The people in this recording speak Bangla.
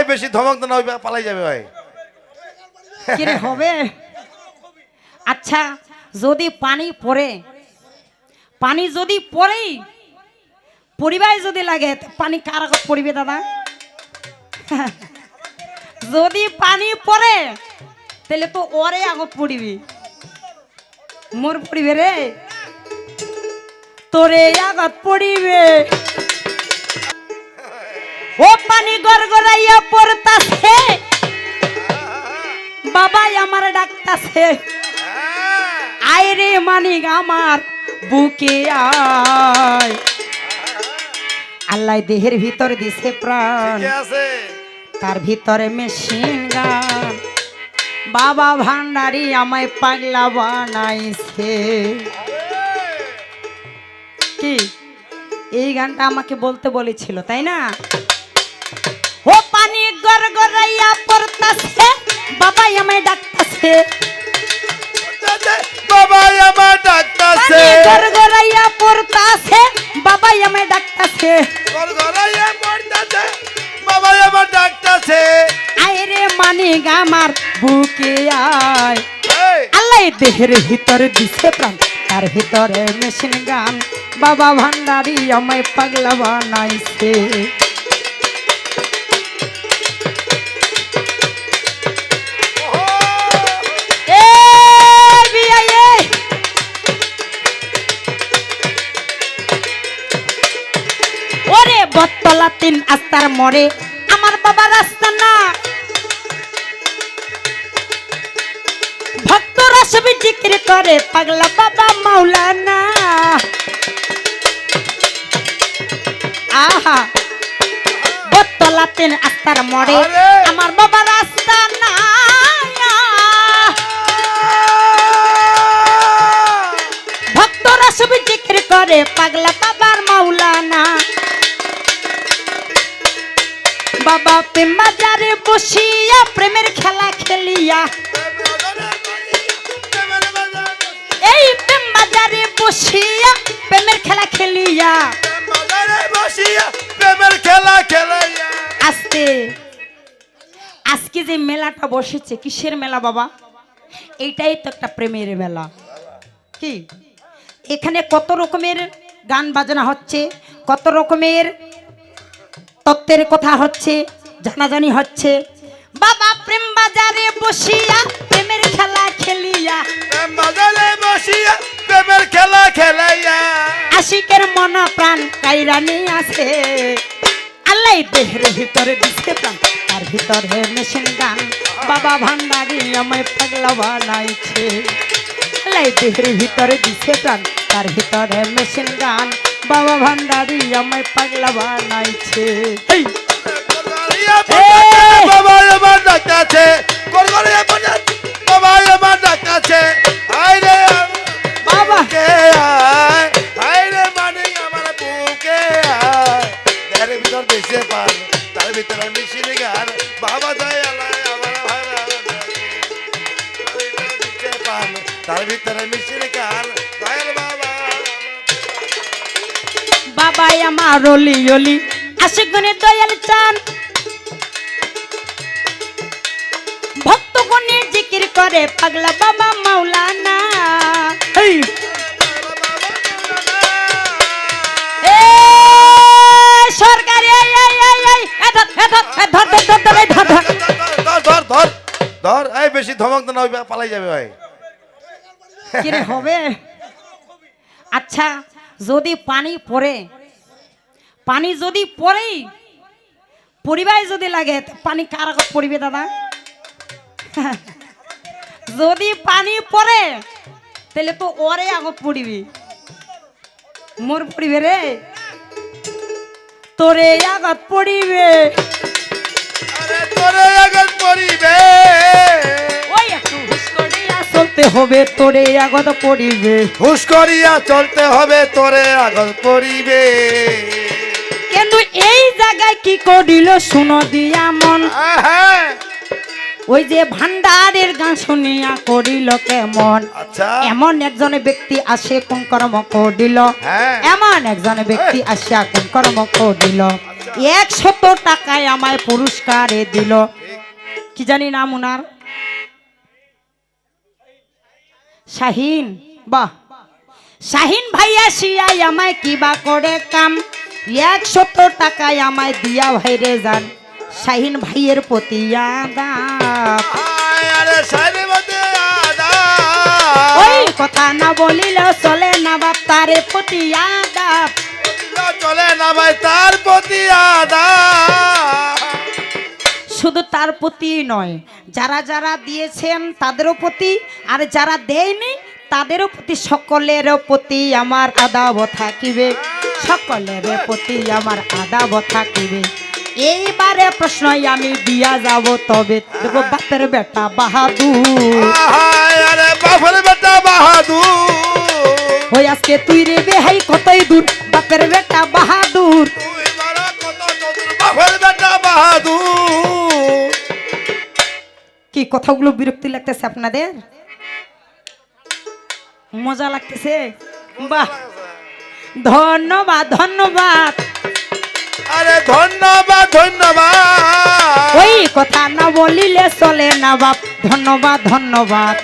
এই বেশি ধমক দেন ওই পালাই যাবে ভাই। কি রে হবে? আচ্ছা যদি পানি পড়ে, পানি যদি পড়ে পরিবার যদি লাগে পানি কার আগত পড়িবে দাদা? যদি পানি পড়ে তাহলে তো ওরে আগত পড়িবি, মোর পড়িবে রে, তোরে আগত পড়িবে। ও পানি গড়গড়াইয়া পড়তাছে, বাবা আমার ডাকতাছে, আয় রে মানিক আমার বুকে আয়। আল্লাহ দেহের ভিতরে দিছে প্রাণ, তার ভিতরে মেশিন গান, বাবা ভান্ডারি আমায় পাগলা বানাইছে। কি এই গানটা আমাকে বলতে বলেছিল তাই না? ও পানি গড়গড়াইয়া পড়তাছে, বাবা আমায় ডাকতাছে, বাবা আমার ডাকতাছে, গড়গড়াইয়া পড়তাছে, বাবা আমায় ডাকতাছে, গড়গড়াইয়া পড়তাছে, বাবা আমার ডাকতাছে, আয় রে মানিক আমার বুকে আয়। আল্লাহ দেহের ভিতরে দিছে প্রাণ, তার ভিতরে মেশিন গান, বাবা ভান্ডারি আমায় পাগলা বানাইছে। ওরে বটতলা 3 আস্তার মরে আমার বাবা রাস্তা না, ভক্তরা সবই জিকির করে পাগলা বাবা মাওলানা। আহা বটতলা 3 আস্তার মরে আমার বাবা রাস্তা না, ভক্তরা সবই জিকির করে পাগলা বাবার মাওলানা। বাবা প্রেম বাজারে বসিয়া প্রেমের খেলা খেলিয়া, এই প্রেম বাজারে বসিয়া প্রেমের খেলা খেলিয়া, প্রেমের খেলা খেলাইয়া। আজকে যে মেলাটা বসেছে কিসের মেলা বাবা? এইটাই তো একটা প্রেমের মেলা। কি এখানে কত রকমের গান বাজনা হচ্ছে, কত রকমের তত্ত্বের কথা হচ্ছে, জানাজানি হচ্ছে। বাবা প্রেম বাজারে বসিয়া প্রেমের খেলা খেলিয়া, প্রেম বাজারে বসিয়া প্রেমের খেলা খেলাইয়া, আশিকের মন প্রাণ কাইরানি আছে। আল্লাহ দেহের ভিতরে দিছে প্রাণ, তার ভিতরে মেশিন গান, বাবা ভান্ডারি আমায় পাগলা বানাইছে। আল্লাহ দেহের ভিতরে দিছে প্রাণ, তার ভিতরে মেশিন গান, বাবা ভান্ডারি আমায় পাগলা বানাইছে। বাবা আমার ডাকতাছে, গড়গড়াইয়া পড়তাছে, বাবা আমার ডাকতাছে, আয় রে বাবা কে আয়, আয় রে মানিক আমার বুকে আয়। দেহের ভিতর দিছে প্রাণ, তার ভিতরে মেশিন গান, বাবা দয়ালয় আমার দিছে প্রাণ, তার ভিতরে মেশিন গান, দয়াল বাবা। বাবাই আমার অলি অলি আশিকগণের দয়াল চান, ভক্তগণে জিকির করে পাগলা বাবা মাওলানা। সরকারি ধর এই বেশি ধমক দেন ওই পালাই যাবে ভাই। কি রে হবে? আচ্ছা যদি পানি পড়ে, পানি যদি পড়ে পরিবার যদি লাগে পানি কার আগত পড়িবে দাদা? যদি পানি পড়ে তাহলে তো ওরে আগত পড়িবি, মোর পড়িবে রে, তোরে আগত পড়িবে। আরে তোরে আগত পড়িবে, ওই একটু হুশ করিয়া চলতে হবে, তোরে আগত পড়িবে। হুশ করিয়া চলতে হবে, তোরে আগত পড়িবে। কিন্তু এই জায়গায় কি করিল শুনো দিয়া মন, ওই যে ভান্ডারের গান শুনিয়া করিল কেমন। আচ্ছা এমন একজন ব্যক্তি আসে কোন কর্ম করিল, এমন একজন ব্যক্তি আসিয়া কোন কর্ম করিল। 100 টাকায় আমায় পুরস্কারে দিল। কি জানি নাম উনার, শাহিন। বাহ, শাহিন ভাইয়া শিয়াই আমায় কিবা করে কাম, 100 টাকায় আমায় দিয়া ভাইরে যান, শাহিন ভাইয়ের প্রতি আদাব। আরে সাইরে মধ্যে আদা ওই কথা না বলিলেও চলে না বাপ, তারে প্রতি আদাব। চলে না ভাই তার প্রতি আদা। শুধু তার প্রতি নয়, যারা যারা দিয়েছেন তাদেরও প্রতি, আর যারা দেয়নি তাদেরও প্রতি, সকলের প্রতি আমার আদাব থাকিবে, সকলের প্রতি আমার আদাব থাকিবে। এইবারে প্রশ্ন আমি দিয়া যাব, তবে দেখো বাপের বেটা বাহাদুর। আরে বাপের বেটা বাহাদুর, ওই আজকে তুই রে বেহাই কতই দূর, বাপের বেটা বাহাদুর। তুই মারা কত দূর, বাপের বেটা বাহাদুর। কি কথাগুলো বিরক্তি লাগতেছে আপনাদের? মজা লাগতেছে? বাহ, ধন্যবাদ ধন্যবাদ। আরে ধন্যবাদ ধন্যবাদ। ওই কথা না বলিলে চলে না বাপ, ধন্যবাদ ধন্যবাদ।